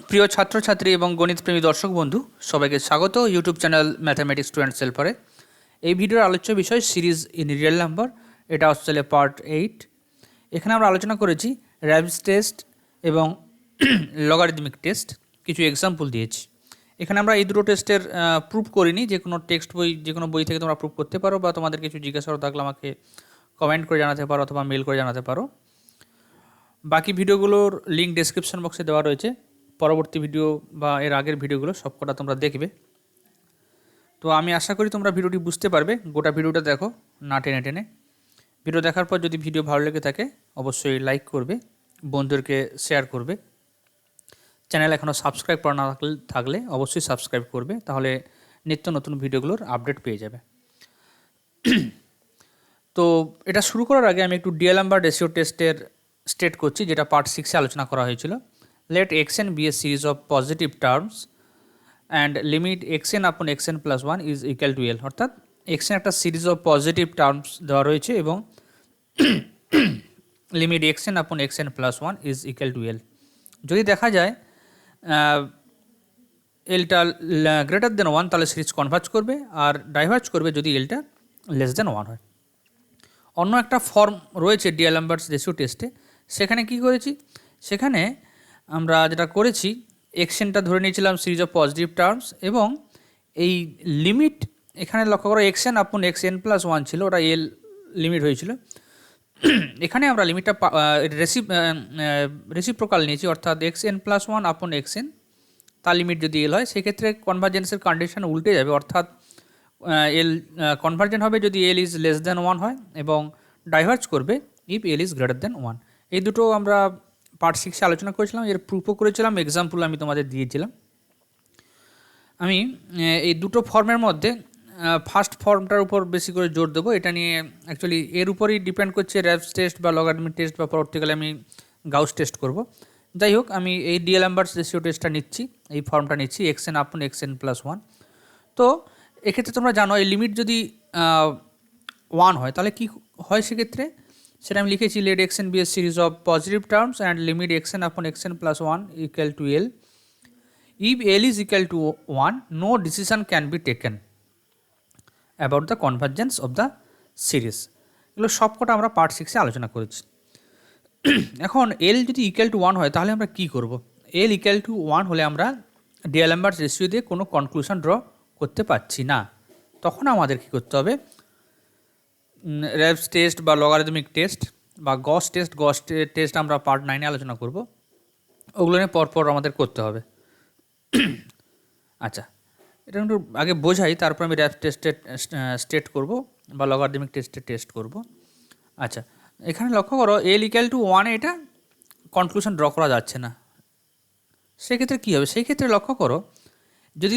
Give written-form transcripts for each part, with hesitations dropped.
প্রিয় ছাত্রছাত্রী এবং গণিতপ্রেমী দর্শক বন্ধু সবাইকে স্বাগত ইউটিউব চ্যানেল ম্যাথামেটিক্স স্টুডেন্টস হেল্পারে। এই ভিডিওর আলোচ্য বিষয় সিরিজ ইন রিয়েল নাম্বার, এটা অস্ট্রেলিয়া পার্ট 8। এখানে আমরা আলোচনা করেছি র্যাবিস টেস্ট এবং লগারিদমিক টেস্ট, কিছু এক্সাম্পল দিয়েছি। এখানে আমরা এই দুটো টেস্টের প্রুফ করিনি, যে কোনো টেক্সট বই, যে কোনো বই থেকে তোমরা প্রুফ করতে পারো, বা তোমাদের কিছু জিজ্ঞাসা থাকলে আমাকে কমেন্ট করে জানাতে পারো অথবা মেল করে জানাতে পারো। বাকি ভিডিওগুলোর লিঙ্ক ডেসক্রিপশন বক্সে দেওয়া রয়েছে, পরবর্তী ভিডিও বা এর আগের ভিডিওগুলো সবকটা তোমরা দেখবে। তো আমি আশা করি তোমরা ভিডিওটি বুঝতে পারবে। গোটা ভিডিওটা দেখো, না টেনে টেনে। ভিডিও দেখার পর যদি ভিডিও ভালো লেগে থাকে অবশ্যই লাইক করবে, বন্ধুদেরকে শেয়ার করবে। চ্যানেল এখনও সাবস্ক্রাইব করা না থাকলে অবশ্যই সাবস্ক্রাইব করবে, তাহলে নিত্য নতুন ভিডিওগুলোর আপডেট পেয়ে যাবে। তো এটা শুরু করার আগে আমি একটু ডিএলএম রেশিও টেস্টের স্টেট করছি, যেটা পার্ট 6-এ আলোচনা করা হয়েছিল। Let xn be a series of positive terms and limit xn upon xn plus 1 is equal to L, অর্থাৎ xn একটা সিরিজ অফ পজিটিভ টার্মস দেওয়া রয়েছে এবং limit xn upon xn plus 1 is equal to L। যদি দেখা যায় এলটা greater than 1 তাহলে series converge করবে, আর ডাইভার্জ করবে যদি এলটা লেস দেন 1 হয়। অন্য একটা ফর্ম রয়েছে ডিএলএমবার্টস রেশিও টেস্টে, সেখানে কি করেছি, সেখানে আমরা যেটা করেছি এক্সএনটা ধরে নিয়েছিলাম সিরিজ অফ পজিটিভ টার্মস, এবং এই লিমিট এখানে লক্ষ্য করো এক্সএন আপন এক্সএন প্লাস 1 ছিল, ওটা এল লিমিট হয়েছিল। এখানে আমরা লিমিটটা রেসিপ্রোকাল নিয়েছি, অর্থাৎ এক্সএন প্লাস 1 আপন এক্সএন, তার লিমিট যদি এল হয় সেক্ষেত্রে কনভার্জেন্সের কন্ডিশন উল্টে যাবে, অর্থাৎ এল কনভার্জেন্ট হবে যদি এল ইজ লেস দেন 1 হয়, এবং ডাইভার্জ করবে if L is greater than 1। এই দুটো আমরা পার্ট 6-এ আলোচনা করেছিলাম, এর প্রুফও করেছিলাম, এক্সাম্পল আমি তোমাদের দিয়েছিলাম। আমি এই দুটো ফর্মের মধ্যে ফার্স্ট ফর্মটার উপর বেশি করে জোর দেবো। এটা নিয়ে অ্যাকচুয়ালি এর উপরই ডিপেন্ড করছে র্যাবস টেস্ট বা লগারিদমিক টেস্ট, বা পরবর্তীকালে আমি গাউস টেস্ট করব। যাই হোক, আমি এই ডিএলএমবার্টস রেশিও টেস্টটা নিচ্ছি, এই ফর্মটা নিচ্ছি এক্সএন আপন এক্সএন প্লাস 1। তো এক্ষেত্রে তোমরা জানো এই লিমিট যদি 1 হয় তাহলে কি হয়, সেক্ষেত্রে সেটা আমি লিখেছি late xn be a series of positive terms and limit xn upon xn plus 1 equal to L. If L is equal to 1, no decision can be taken about the convergence of the series. এগুলো সবকটা আমরা part 6-এ আলোচনা করেছি। এখন L যদি equal to 1 হয় তাহলে আমরা কি করব? L ইকুয়াল টু 1 হলে আমরা ডিএলএমবার্টস রেশিও দিয়ে কোনো কনক্লুশন ড্র করতে পারছি না, তখন আমাদের কী করতে হবে, র্যাবস টেস্ট বা লগারিদমিক টেস্ট বা গস টেস্ট আমরা পার্ট 9-এ আলোচনা করব, ওগুলো নিয়ে পরপর আমাদের করতে হবে। আচ্ছা, এটা একটু আগে বোঝাই, তারপর আমি র্যাবস টেস্টের স্টেট করব বা লগারিদমিক টেস্টের টেস্ট করব। আচ্ছা, এখানে লক্ষ্য করো এল ইকুয়াল টু 1 এটা কনক্লুশন ড্র করা যাচ্ছে না, সেক্ষেত্রে কী হবে? সেই ক্ষেত্রে লক্ষ্য করো যদি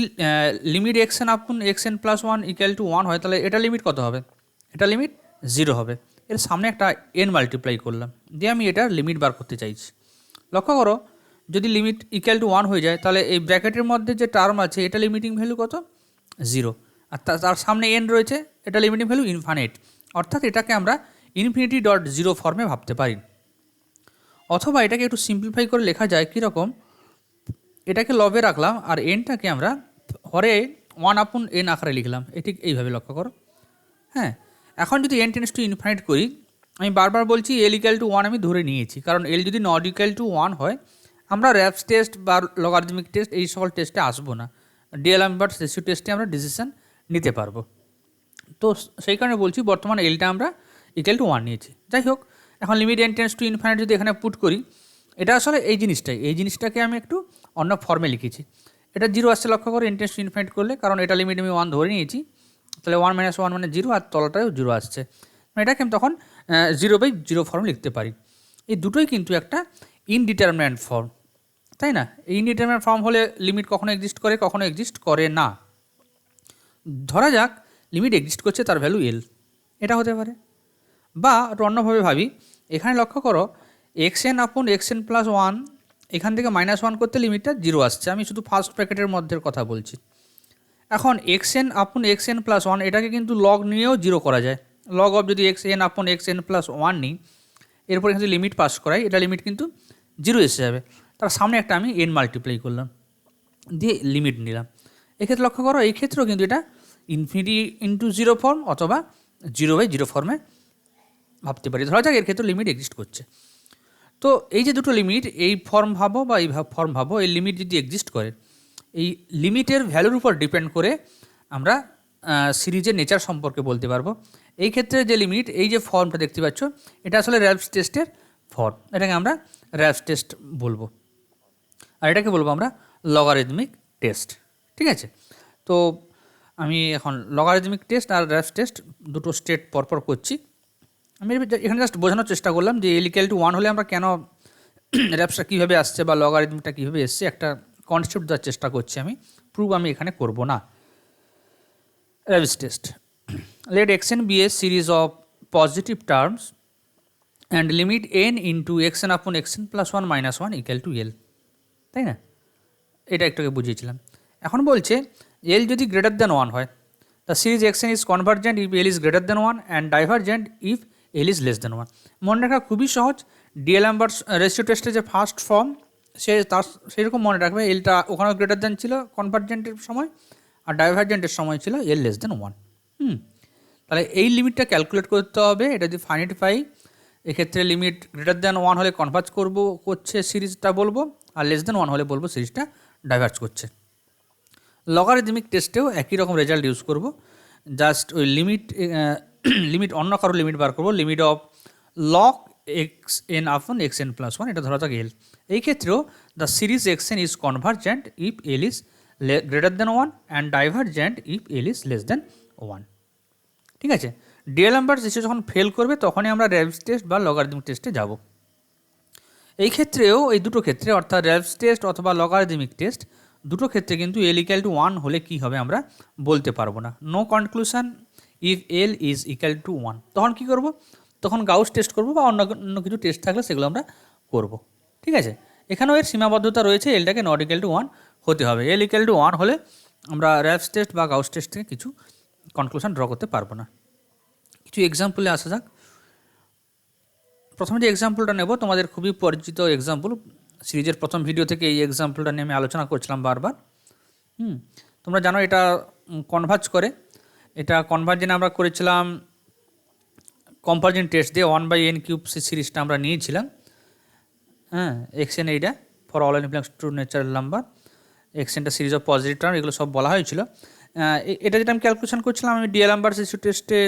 লিমিট এক্সএন আপন এক্সএন প্লাস 1 ইকুয়াল টু 1 হয় তাহলে এটা লিমিট কত হবে? এটা লিমিট 0 হবে। এর সামনে একটা n মাল্টিপ্লাই করলাম, দিয়ে আমি এটার লিমিট বার করতে চাইছি। লক্ষ্য করো যদি লিমিট ইকুয়াল টু 1 হয়ে যায় তাহলে এই ব্র্যাকেটের মধ্যে যে টার্ম আছে এটা লিমিটিং ভ্যালু কত? 0, আর তার সামনে n রয়েছে, এটা লিমিটিং ভ্যালু ইনফাইনাইট, অর্থাৎ এটাকে আমরা ইনফিনিটি ডট 0 ফর্মে ভাবতে পারি। অথবা এটাকে একটু সিম্পলিফাই করে লেখা যায় কীরকম, এটাকে লবে রাখলাম আর এনটাকে আমরা হরে 1 আপন n আকারে লিখলাম, এটি এইভাবে লক্ষ্য করো। হ্যাঁ, এখন যদি n টেন্ডস টু ইনফাইনাইট করি, আমি বারবার বলছি এল ইকুয়াল টু 1 আমি ধরে নিয়েছি, কারণ এল যদি নট ইকুয়াল টু 1 হয় আমরা র্যাবস টেস্ট বা লগারিদমিক টেস্ট এই সকল টেস্টে আসবো না, ডিএলএমবার্টস রেশিও টেস্টে আমরা ডিসিশন নিতে পারবো। তো সেই কারণে বলছি বর্তমানে এলটা আমরা ইকুয়াল টু 1 নিয়েছি। যাই হোক, এখন limit n tends to infinite যদি এখানে পুট করি, এটা আসলে এই জিনিসটাকে আমি একটু অন্য ফর্মে লিখেছি। এটা 0 আসছে লক্ষ্য করে n টেন্ডস টু ইনফাইনাইট করলে, কারণ এটা লিমিট আমি 1 ধরে নিয়েছি, তাহলে 1 - 1 মানে 0, আর তলাটাও 0 আসছে, এটাকে আমি তখন 0/0 ফর্ম লিখতে পারি। এই দুটোই কিন্তু একটা ইনডিটারমিনেন্ট ফর্ম, তাই না? এই ইনডিটারমিনেন্ট ফর্ম হলে লিমিট কখনো এক্সিস্ট করে, কখনো এক্সিস্ট করে না। ধরা যাক লিমিট এক্সিস্ট করছে, তার ভ্যালু এল, এটা হতে পারে। বা একটু অন্যভাবে ভাবি, এখানে লক্ষ্য করো এক্সএন আপন এক্সএন প্লাস 1, এখান থেকে -1 করতে লিমিটটা 0 আসছে, আমি শুধু ফার্স্ট ব্র্যাকেটের মধ্যে কথা বলছি। এখন এক্সএন আপন এক্সএন প্লাস 1 এটাকে কিন্তু লগ নিয়েও 0 করা যায়। লগ অফ যদি এক্সএন আপন এক্সএন প্লাস 1 নিই, এরপর এখানে লিমিট পাস করাই, এটা লিমিট কিন্তু 0 এসে যাবে। তার সামনে একটা আমি এন মাল্টিপ্লাই করলাম, দিয়ে লিমিট নিলাম। এক্ষেত্রে লক্ষ্য করো, এই ক্ষেত্রেও কিন্তু এটা ইনফিনিটি ইন্টু জিরো ফর্ম অথবা 0/0 ফর্মে ভাবতে পারি। ধরা যাক এর ক্ষেত্রে লিমিট এক্সিস্ট করছে। তো এই যে দুটো লিমিট, এই ফর্ম ভাবো বা এই ফর্ম ভাবো, এই লিমিট যদি এক্সিস্ট করে, এই লিমিটের ভ্যালুর উপর ডিপেন্ড করে আমরা সিরিজের নেচার সম্পর্কে বলতে পারবো। এই ক্ষেত্রে যে লিমিট, এই যে ফর্মটা দেখতে পাচ্ছ, এটা আসলে র্যালফস টেস্টের ফর্ম, এটাকে আমরা র্যালফস টেস্ট বলবো, আর এটাকে বলবো আমরা লগারিদমিক টেস্ট। ঠিক আছে, তো আমি এখন লগারিদমিক টেস্ট আর র্যালফস টেস্ট দুটো স্টেট পরপর করছি। আমি এখানে জাস্ট বোঝানোর চেষ্টা করলাম যে L = 1 হলে আমরা কেন র্যালফসটা কীভাবে আসছে বা লগারিদমিকটা কীভাবে এসছে, একটা কনসেপ্ট দেওয়ার চেষ্টা করছি আমি, প্রুভ আমি এখানে করব না। র্যালফস test, let xn be a series of positive terms and limit n into xn upon xn plus 1 minus 1 equal to L, তাই না? এটা একটু আগে বুঝিয়েছিলাম। এখন বলছে L যদি গ্রেটার দ্যান 1 হয়, the series xn is convergent if L is greater than 1 and divergent if L is less than 1। মনে রাখা খুবই সহজ, ডিএলএমবার্টস রেশিও টেস্টের যে ফার্স্ট ফর্ম, তার সেরকম মনে রাখবে, এলটা ওখানেও গ্রেটার দ্যান ছিল কনভার্জেন্টের সময়, আর ডাইভার্জেন্টের সময় ছিল L less than 1। তাহলে এই লিমিটটা ক্যালকুলেট করতে হবে। এটা যদি ফাইনাইট পাই, এক্ষেত্রে লিমিট গ্রেটার দ্যান 1 হলে কনভার্জ করছে সিরিজটা বলবো, আর লেস দ্যান 1 হলে বলবো সিরিজটা ডাইভার্জ করছে। লগারিদমিক টেস্টেও একই রকম রেজাল্ট ইউজ করব, জাস্ট ওই লিমিট অন্য কারো লিমিট বার করবো, limit of log xn upon xn plus 1, এটা ধরা যাক L। এই ক্ষেত্রেও the series xn is convergent if L is greater than 1 and divergent if L is less than 1। ঠিক আছে, ডিএলএমবার্টস রেশিও যখন ফেল করবে তখনই আমরা র্যালফস টেস্ট বা লগারিদমিক টেস্টে যাব। এই ক্ষেত্রেও, এই দুটো ক্ষেত্রে অর্থাৎ র্যালফস টেস্ট অথবা লগারিদমিক টেস্ট, দুটো ক্ষেত্রে কিন্তু L = 1 হলে কী হবে আমরা বলতে পারবো না। No conclusion if L is equal to 1। তখন কী করব? তখন গাউস টেস্ট করব বা অন্য কিছু টেস্ট থাকলে সেগুলো আমরা করব। ঠিক আছে, এখানেও এর সীমাবদ্ধতা রয়েছে, এলটাকে নট ইকুয়াল টু 1 হতে হবে। L = 1 হলে আমরা র্যালফস টেস্ট বা গাউস টেস্ট থেকে কিছু কনক্লুশন ড্র করতে পারবো না। কিছু এক্সাম্পলে আসা যাক। প্রথমে যে এক্সাম্পলটা নেব, তোমাদের খুবই পরিচিত এক্সাম্পল, সিরিজের প্রথম ভিডিও থেকে এই এক্সাম্পলটা নিয়ে আমি আলোচনা করছিলাম বারবার। তোমরা জানো এটা কনভার্জ করে, এটা কনভার্জেন আমরা করেছিলাম কম্পারিজন টেস্ট দিয়ে 1/n³ সিরিজটা আমরা নিয়েছিলাম। xn এইটা for all n belongs to natural number, xnটা সিরিজ অফ পজিটিভ টার্ম, এগুলো সব বলা হয়েছিল। এটা যেটা আমি ক্যালকুলেশন করছিলাম, আমি ডিএলএমবার্টস রেশিও টেস্টে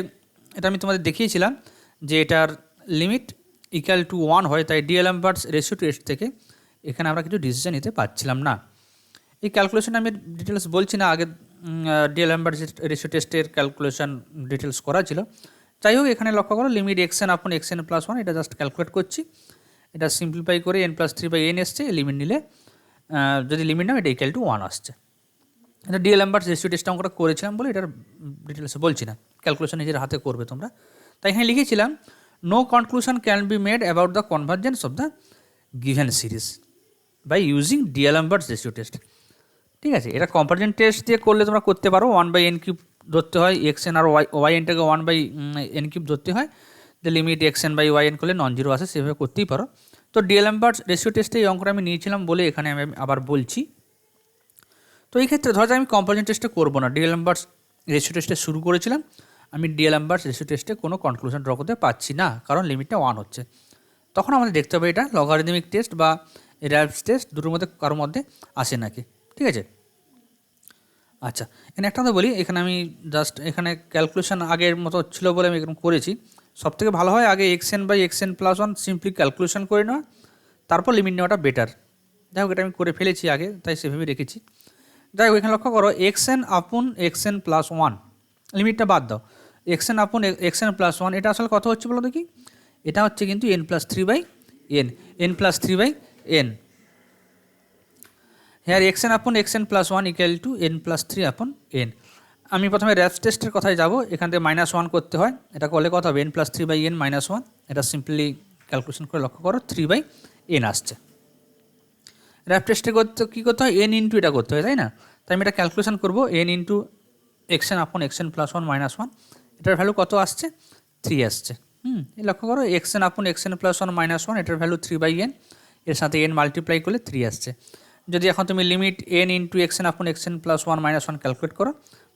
এটা আমি তোমাদের দেখিয়েছিলাম যে এটার লিমিট ইকুয়াল টু 1 হয়, তাই ডিএলএমবার্টস রেশিও টেস্ট থেকে এখানে আমরা কিছু ডিসিশন নিতে পারছিলাম না। এই ক্যালকুলেশন আমি ডিটেলস বলছি না, আগে ডিএলএমবার্টস রেশিও টেস্টের ক্যালকুলেশন ডিটেলস করা ছিল। যাই হোক, এখানে লক্ষ্য করো limit xn upon xn plus 1, এটা জাস্ট ক্যালকুলেট করছি। এটা সিম্পলিফাই করে n+3/n এসছে, লিমিট নিলে যদি লিমিট নাও এটা ইকুয়াল টু 1 আসছে। এটা ডিএলএমবার্টস রেশিও টেস্ট আমরা করেছিলাম বলে এটার ডিটেলসে বলছি না, ক্যালকুলেশন নিজের হাতে করবে তোমরা। তাই এখানে লিখেছিলাম no conclusion can be made about the convergence of the given series by using D'Alembert's ratio test. ঠিক আছে, এটা কম্পারিজন টেস্ট দিয়ে করলে তোমরা করতে পারো, 1/n³ ধরতে হয় xn, আর yn-টাকে 1/n³ ধরতে হয়, যে লিমিট xn/yn করলে নন জিরো আসে, সেভাবে করতেই পারো। তো ডিএলএমবার্টস রেশিও টেস্টে এই অঙ্কটা আমি নিয়েছিলাম বলে এখানে আমি আবার বলছি। তো এই ক্ষেত্রে ধরা যাক আমি কম্পারিজন টেস্টে করবো না, ডিএলএমবার্টস রেশিও টেস্টে শুরু করেছিলাম, আমি ডিএলএমবার্টস রেশিও টেস্টে কোনো কনক্লুশন ড্র করতে পারছি না, কারণ লিমিটটা 1 হচ্ছে। তখন আমাদের দেখতে হবে এটা লগারিদমিক টেস্ট বা র্যালফস টেস্ট দুটোর মধ্যে কারোর মধ্যে আসে নাকি। ঠিক আছে, আচ্ছা এখানে একটা কথা বলি, এখানে আমি জাস্ট এখানে ক্যালকুলেশন আগের মতো ছিল বলে আমি এরকম করেছি। সবথেকে ভালো হয় আগে xn/xn প্লাস 1 সিম্পলি ক্যালকুলেশন করে নেওয়া, তারপর লিমিট নেওয়াটা বেটার। যাই হোক, এটা আমি করে ফেলেছি আগে, তাই সেভাবে রেখেছি। যাই হোক, এখানে লক্ষ্য করো xn আপন xn প্লাস 1, লিমিটটা বাদ দাও, xn আপন xn প্লাস 1, এটা আসলে কত হচ্ছে বলো দেখি? এটা হচ্ছে কিন্তু n+3/n, n+3/n। হ্যাঁ, xn upon xn plus 1 equal two n+3/n। আমি প্রথমে র্যালফস টেস্টের কথায় যাব, এখান থেকে -1 করতে হয়, এটা করলে কত হবে? n+3/n -1, এটা সিম্পলি ক্যালকুলেশন করে লক্ষ্য করো 3/n আসছে। র্যালফস টেস্টে করতে কী করতে হয়? n ইন্টু এটা করতে হয়, তাই না? তাই আমি এটা ক্যালকুলেশন করবো, n into xn upon xn plus 1 -1, এটার ভ্যালু কত আসছে? 3 আসছে। এই লক্ষ্য করো xn আপন xn প্লাস 1 -1, এটার ভ্যালু 3/n। এর সাথে এন মাল্টিপ্লাই করলে 3 আসছে। যদি এখন তুমি লিমিট এন ইন্টু এক্সএন আপন এক্সএন প্লাস 1 মাইনাস 1 ক্যালকুলেট করো,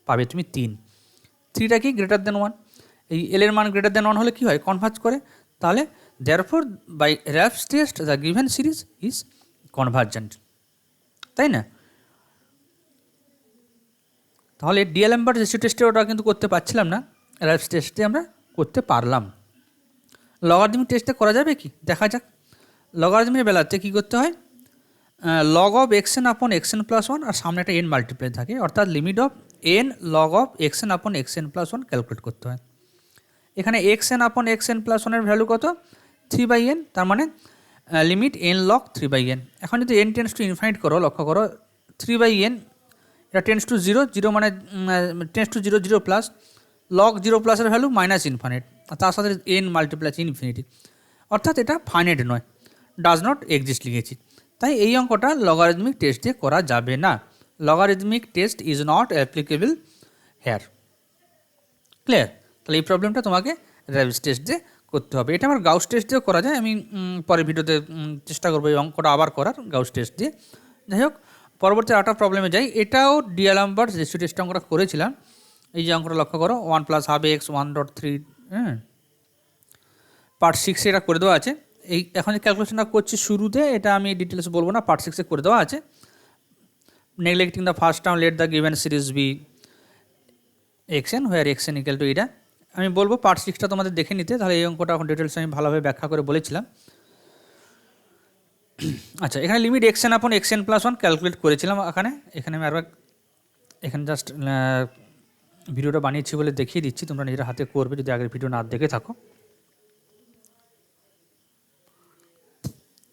পাবে তুমি 3। 3টা কি গ্রেটার দেন 1, এই এল এর মান গ্রেটার দেন 1 হলে কী হয়, কনভার্জ করে। তাহলে therefore by Raabe's test the given series is convergent, তাই না? তাহলে ডিএলএমবার্ট রেশিও টেস্টে ওটা কিন্তু করতে পারছিলাম না, র্যাপস টেস্টে আমরা করতে পারলাম। লগারিদমিক টেস্টে করা যাবে কি, দেখা যাক। লগারিদমের বেলাতে কী করতে হয়, লগ অফ এক্সএন আপন এক্সএন প্লাস 1 আর সামনে একটা এন মাল্টিপ্লাই থাকে, অর্থাৎ limit of N log of XN আপন এক্সএন প্লাস 1 ক্যালকুলেট করতে হয়। এখানে এক্সএন আপন এক্সএন প্লাস 1-এর ভ্যালু কত, 3/n, তার মানে লিমিট এন লগ 3/n। এখন যদি এন টেন্স টু ইনফাইনাইট করো, লক্ষ্য করো 3/n এটা টেন্স টু 0, 0 মানে টেন্স টু 0, 0 প্লাস লগ 0 প্লাসের ভ্যালু মাইনাস ইনফাইনাইট, আর তার সাথে এন মাল্টিপ্লাই ইনফিনিটি, অর্থাৎ এটা ফাইনাইট নয়, ডাজ নট এক্সিস্ট লিখেছি। তাই এই অঙ্কটা লগারিদমিক টেস্ট দিয়ে করা যাবে না। Logarithmic test is not applicable here. Clear? তাহলে এই প্রবলেমটা তোমাকে র্যাপস টেস্ট দিয়ে করতে হবে। এটা আমার গাউস টেস্ট দিয়েও করা যায়, আমি পরের ভিডিওতে চেষ্টা করবো এই অঙ্কটা আবার করার গাউস টেস্ট দিয়ে। যাই হোক, পরবর্তী আরেকটা প্রবলেমে যাই। এটাও ডিএলএমবার্ট রেশিও টেস্ট অঙ্কটা করেছিলাম। এই যে অঙ্কটা লক্ষ্য করো, 1 + ½ x 1.3, পার্ট 6 এটা করে দেওয়া আছে। এই এখন যে ক্যালকুলেশনটা করছি শুরুতে, এটা আমি ডিটেলস বলবো না, পার্ট 6 করে দেওয়া আছে। Neglecting the first term, let the given series be xn where xn equal to এটা আমি বলবো পার্ট 6টা তোমাদের দেখে নিতে, তাহলে এই অঙ্কটা এখন ডিটেলস আমি ভালোভাবে ব্যাখ্যা করে বলেছিলাম। আচ্ছা, এখানে limit xn upon xn plus 1 calculate করেছিলাম। এখানে আমি আরেকবার এখানে জাস্ট ভিডিওটা বানিয়েছি বলে দেখিয়ে দিচ্ছি, তোমরা নিজের হাতে করবে যদি আগের ভিডিও না দেখে থাকো।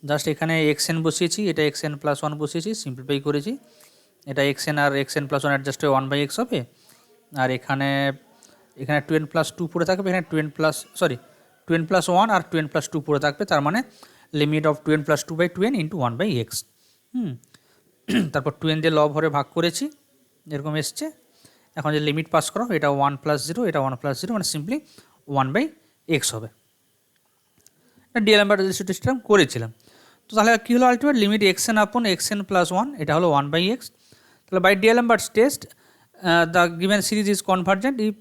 জাস্ট এখানে xn বসিয়েছি, এটা xn প্লাস 1 বসিয়েছি, সিম্পলিফাই করেছি। এটা xn আর xn প্লাস 1 অ্যাডজাস্ট হয়ে 1/x হবে, আর এখানে 2n প্লাস 2 পড়ে থাকবে, এখানে 2n প্লাস 1 আর 2n প্লাস 2 পড়ে থাকবে, তার মানে limit of 2n plus 2/2n into 1/x। তারপর 2n দিয়ে লব ভরে ভাগ করেছি, এরকম এসছে। এখন যে লিমিট পাস করো, এটা 1 + 0, এটা 1 + 0, মানে সিম্পলি 1/x হবে। এটা ডিএলএমবার্ট রেশিও টেস্ট করেছিলাম। তো তাহলে কী হলো, ultimate limit xn upon xn plus 1, এটা হলো 1/x। তাহলে by D'Alembert test the given series is convergent if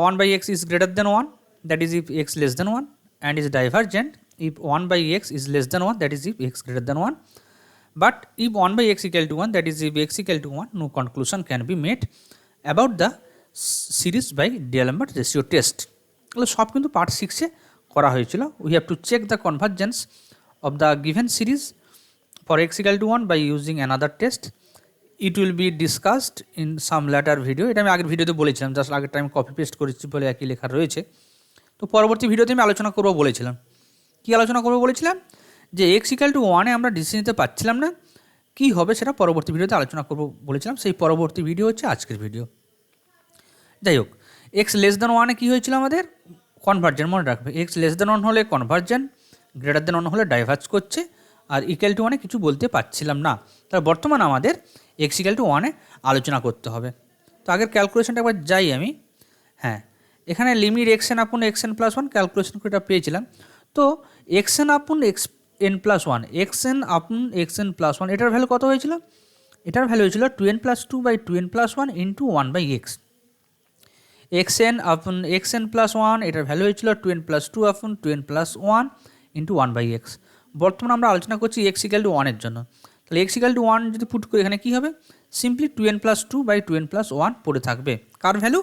1/x is greater than 1, that is if x less than 1, and is divergent if 1/x is less than 1, that is if x greater than 1. But if 1/x equal to 1, that is if x equal to 1, no conclusion can be made about the series by D'Alembert ratio test. তাহলে সব কিন্তু part 6-এ করা হয়েছিল। We have to check the convergence of the given series for x equal to 1 by using another test. It will be discussed in some later video. এটা আমি আগের ভিডিওতে বলেছিলাম, জাস্ট আগেরটা আমি কপি পেস্ট করেছি বলে একই লেখা রয়েছে। তো পরবর্তী ভিডিওতে আমি আলোচনা করবো বলেছিলাম। কি আলোচনা করবো বলেছিলাম? যে x ইকুয়াল টু 1-এ আমরা ডিসিশন নিতে পারছিলাম না, কী হবে সেটা পরবর্তী ভিডিওতে আলোচনা করবো বলেছিলাম। সেই পরবর্তী ভিডিও হচ্ছে আজকের ভিডিও। যাই হোক, x লেস দ্যান 1-এ কী হয়েছিল আমাদের? কনভার্জেন্ট, মনে রাখবে। x লেস দ্যান 1 হলে কনভার্জেন্ট, গ্রেটার দ্যান 1 হলে ডাইভার্জ করছে, আর ইকুয়াল টু 1-এ কিছু বলতে পারছিলাম না। তাহলে বর্তমানে আমাদের x ইকুয়াল টু 1-এ আলোচনা করতে হবে। তো আগের ক্যালকুলেশনটা একবার যাই আমি। হ্যাঁ, এখানে limit xn upon xn plus 1 calculation করে এটা পেয়েছিলাম। তো xn upon xn plus 1, xn upon xn plus 1, এটার ভ্যালু কত হয়েছিল? এটার ভ্যালু হয়েছিল 2n plus 2/2n plus 1 into 1/x। xn upon xn plus 1, এটার ভ্যালু হয়েছিল 2n প্লাস 2 আপন 2n প্লাস 1 ইন্টু 1/x। বর্তমানে আমরা আলোচনা করছি x ইকুয়াল টু 1-এর জন্য। তাহলে x ইকুয়াল টু 1 যদি পুট করি, এখানে কী হবে? Simply 2n plus 2/2n plus 1 পড়ে থাকবে। কার value?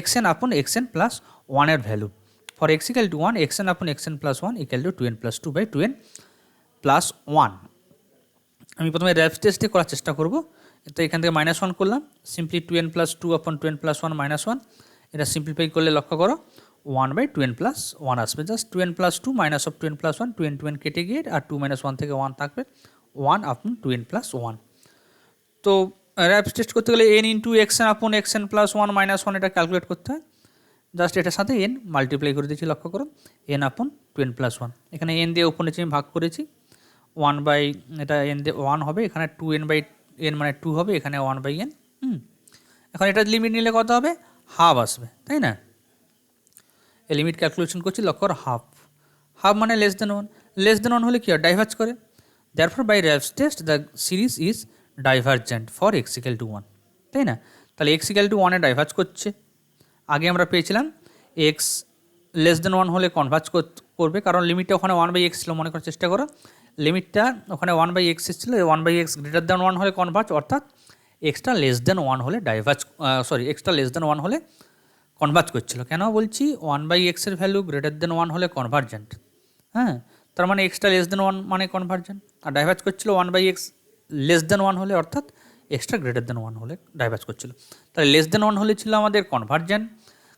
xn upon xn plus 1-এর value. For x equal to 1, xn upon xn plus 1 equal to 2n plus 2/2n plus 1। আমি প্রথমে র্যাপস টেস্টে করার চেষ্টা করব। তো এখান থেকে -1 করলাম, সিম্পলি 2n প্লাস 2 আপন 2n প্লাস 1 -1। এটা সিম্পলিফাই করলে লক্ষ্য করো 1/2n প্লাস 1 আসবে। Just 2n plus 2 minus of 2n plus 1, 2n কেটে গিয়ে আর 2 - 1 থেকে 1 থাকবে, 1 আপন 2n প্লাস 1। তো র্যাপস টেস্ট করতে গেলে n into xn upon xn plus 1 -1 এটা ক্যালকুলেট করতে হয়। জাস্ট এটার সাথে n মাল্টিপ্লাই করে দিয়েছি, লক্ষ্য করো n আপন 2n প্লাস 1। এখানে n দিয়ে উপর নিচে আমি ভাগ করেছি, 1 এটা n দিয়ে 1 হবে, এখানে 2n/n মানে 2 হবে, এখানে 1/n। এখন এটা লিমিট নিলে কত হবে? হাফ আসবে, তাই না? এই লিমিট ক্যালকুলেশন করছি, লক্ষ্য করো হাফ মানে less than 1। Less than one হলে কী হয়, ডাইভার্জ করে। Therefore by Raabe's test the series is divergent for x equal to one, তাই না? তাহলে এক্স ইকুয়াল টু ওয়ানে ডাইভার্জ করছে। আগে আমরা পেয়েছিলাম এক্স লেস দেন ওয়ান হলে কনভার্জ করবে, কারণ লিমিটটা ওখানে ওয়ান বাই এক্স ছিল, মনে করার চেষ্টা করো। লিমিটটা ওখানে ওয়ান বাই এক্স ছিল, one by x greater than one হলে কনভার্জ, অর্থাৎ এক্সটা লেস দেন ওয়ান হলে ডাইভার্জ, এক্সটা লেস দেন ওয়ান হলে কনভার্জ করছিল। কেন বলছি, ওয়ান বাই এক্সের ভ্যালু গ্রেটার দেন ওয়ান হলে কনভার্জেন্ট, হ্যাঁ, তার মানে এক্সটা লেস দেন ওয়ান মানে কনভার্জেন্ট, আর ডাইভার্জ করছিল one by x less than one হলে, অর্থাৎ এক্সট্রা গ্রেটার দেন ওয়ান হলে ডাইভার্জ করছিল। তাহলে লেস দেন ওয়ান হলে ছিল আমাদের কনভার্জেন্ট,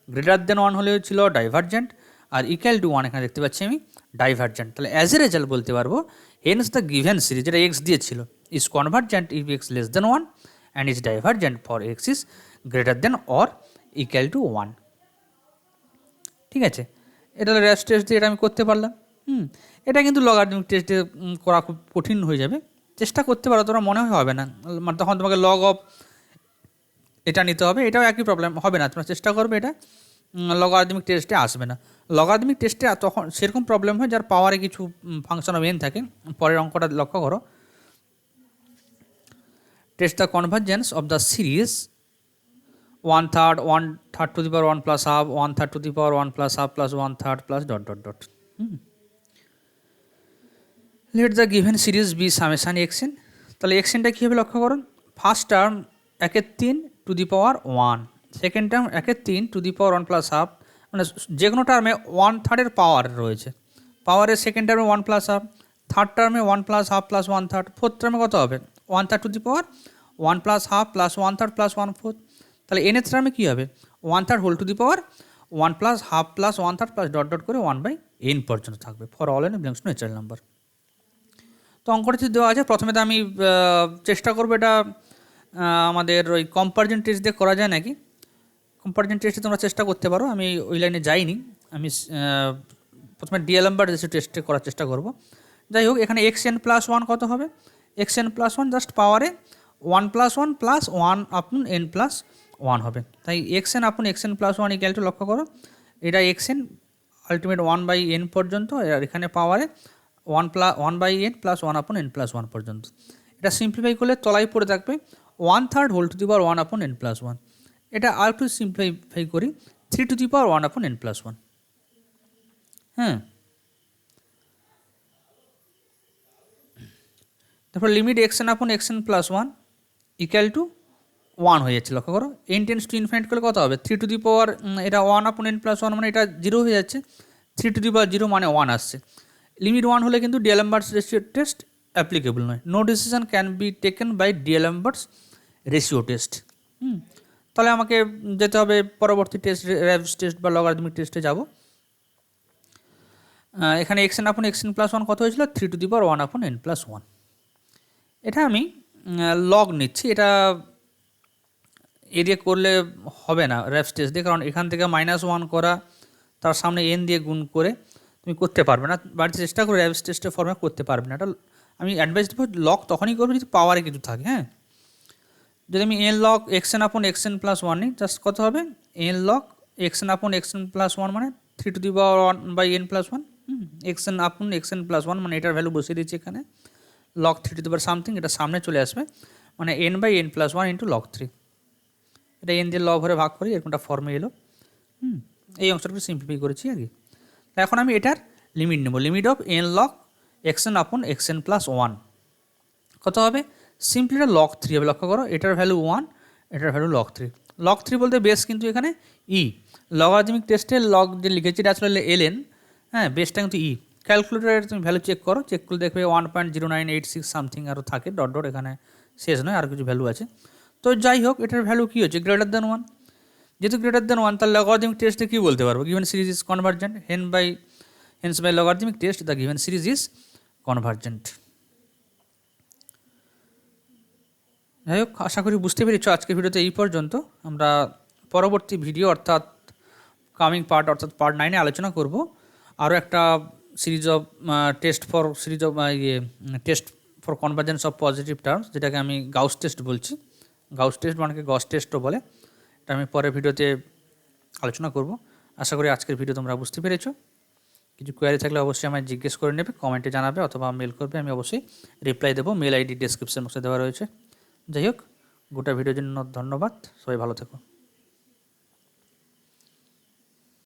গ্রেটার দেন ওয়ান হলেও ছিল ডাইভার্জেন্ট, আর ইকুয়াল টু ওয়ান এখানে দেখতে পাচ্ছি আমি ডাইভার্জেন্ট। তাহলে অ্যাজ এ রেজাল্ট বলতে পারবো হেন্স দ্য গিভেন সিরিজ, যেটা এক্স দিয়েছিল, is convergent if x less than one and is divergent for x is greater than or equal to one. ঠিক আছে, এটা র্যাশ টেস্ট দিয়ে এটা আমি করতে পারলাম। এটা কিন্তু লগারিদমিক টেস্ট দিয়ে করা খুব কঠিন হয়ে যাবে, চেষ্টা করতে পারো, তোমরা মনে হয় হবে না, মানে তখন তোমাকে লগ অফ এটা নিতে হবে, এটাও একই প্রবলেম হবে না, তোমরা চেষ্টা করবে, এটা লগারিদমিক টেস্টে আসবে না। লগারিদমিক টেস্টে তখন সেরকম প্রবলেম হয় যার পাওয়ারে কিছু ফাংশন অফ এন থাকে। পরের অঙ্কটা লক্ষ্য করো, test the convergence of the series 1/3 1/3 to the power 1 plus half 1/3 to the power 1 plus half plus 1/3 plus dot dot dot. Let the given series be summation xn. তাহলে xnটা কী হবে লক্ষ্য করুন, first term 1/3 to the power 1, second term 1/3 to the power 1 plus half, মানে যে কোনো টার্মে 1/3 পাওয়ার রয়েছে, পাওয়ারের সেকেন্ড টার্মে 1 প্লাস হাফ, থার্ড টার্মে 1 প্লাস হাফ প্লাস 1/3, ফোর্থ টার্মে কত হবে 1/3 to the power 1 plus half plus 1/3 plus 1/4। তাহলে এনএথ টার্মে কী হবে 1/3 whole to the power 1 plus half plus 1/3 plus dot dot করে 1/n পর্যন্ত থাকবে for all n belongs to natural number. তো অঙ্কটা যদি দেওয়া আছে, প্রথমে তো আমি চেষ্টা করবো এটা আমাদের ওই কম্পারিজন টেস্ট দিয়ে করা যায় নাকি। কম্পারিজন টেস্টে তোমরা চেষ্টা করতে পারো, আমি ওই লাইনে যাইনি, আমি প্রথমে ডিএল নাম্বার টেস্টে করার চেষ্টা করব। যাই হোক, এখানে xn প্লাস 1 কত হবে, xn প্লাস 1 জাস্ট পাওয়ারে 1 প্লাস 1 প্লাস 1 আপন n প্লাস 1 হবে, তাই xn upon xn plus 1 equal two, লক্ষ্য করো এটা xn আলটিমেট 1/n পর্যন্ত, আর এখানে পাওয়ারে 1/n প্লাস 1 আপন n প্লাস 1 পর্যন্ত। এটা সিম্পলিফাই করলে তলায় পড়ে থাকবে 1/3 হোল টু দি পাওয়ার 1 আপন n প্লাস 1। এটা আর একটু সিম্পলিফাই করি 3 টু দি পাওয়ার 1 আপন n প্লাস 1। হ্যাঁ, তারপর limit xn upon xn plus 1 equal to 1 হয়ে যাচ্ছে, লক্ষ্য করো n টেন্স টু ইনফিনিট করলে কত হবে 3 টু দি পাওয়ার, এটা 1 আপন n প্লাস 1 মানে এটা 0 হয়ে যাচ্ছে, 3 টু দি পাওয়ার 0 মানে 1 আসছে। লিমিট 1 হলে কিন্তু ডিএলএমবার্টস রেশিও টেস্ট অ্যাপ্লিকেবল নয়, no decision can be taken by D'Alembert's ratio test. তাহলে আমাকে যেতে হবে পরবর্তী টেস্ট, র্যাভস টেস্ট বা লগারিদমিক টেস্টে যাব। এখানে xn আপন xn প্লাস 1 কত হয়েছিল 3 টু দি পাওয়ার 1 আপন n প্লাস 1। এটা আমি লগ নিচ্ছি, এটা এরিয়া করলে হবে না র্যাভস টেস্ট দিয়ে, কারণ এখান থেকে -1 করা, তার সামনে n দিয়ে গুণ করে তুমি করতে পারবে না, বাড়িতে চেষ্টা করে র্যাভস টেস্টের ফর্মে করতে পারবে না। এটা আমি অ্যাডভাইস দেবো লগ তখনই করবে যদি পাওয়ারে কিছু থাকে। হ্যাঁ, যদি আমি n log xn upon xn plus 1 নিই, জাস্ট কত হবে n log xn upon xn plus 1 মানে 3 two the power 1/n plus 1, xn upon xn plus 1 মানে এটার ভ্যালু বসিয়ে দিচ্ছি এখানে, log 3 two the power something, এটা সামনে চলে আসবে, মানে n/n প্লাস 1 ইন্টু লগ 3, এটা n দিয়ে লগ ভরে ভাগ করি, এরকমটা ফর্মে এলো। এই অংশটা সিম্পলিফাই করেছি আর কি। এখন আমি এটার লিমিট নেব, limit of n log xn upon xn plus 1 কত হবে, সিম্পলি এটা লগ 3 হবে, লক্ষ্য করো এটার ভ্যালু 1, এটার ভ্যালু লগ 3। লগ 3 বলতে বেস কিন্তু এখানে ই, লগারিদমিক টেস্টে লগ যে লিখেছি এটা আসলে ln, হ্যাঁ, বেসটা কিন্তু ই। ক্যালকুলেটারে তুমি ভ্যালু চেক করো, চেক করলে দেখবে 1.0986 সামথিং আরও থাকে, ডট ডট এখানে শেষ নয়, আর কিছু ভ্যালু আছে। তো যাই হোক, এটার ভ্যালু কী হচ্ছে গ্রেটার দেন 1, যেহেতু গ্রেটার দেন 1 তার লগারিদমিক টেস্টে কী বলতে পারবো, given series is convergent, hence by logarithmic test the given series is convergent. যাই হোক, আশা করি বুঝতে পেরেছ আজকের ভিডিওতে এই পর্যন্ত। আমরা পরবর্তী ভিডিও অর্থাৎ কামিং পার্ট অর্থাৎ পার্ট 9-এ আলোচনা করব আরও একটা series of test for convergence of positive terms, যেটাকে আমি গাউস টেস্ট বলছি, গাউস টেস্ট মানে গস টেস্টও বলে, এটা আমি পরের ভিডিওতে আলোচনা করব। আশা করি আজকের ভিডিও তোমরা বুঝতে পেরেছো। কিছু কোয়ারি থাকলে অবশ্যই আমায় জিজ্ঞেস করে নেবে, কমেন্টে জানাবে অথবা মেল করবে, আমি অবশ্যই রিপ্লাই দেবো। মেল আইডি ডেসক্রিপশন বক্সে দেওয়া রয়েছে। যাই হোক, গোটা ভিডিওর জন্য ধন্যবাদ, সবাই ভালো থেকো।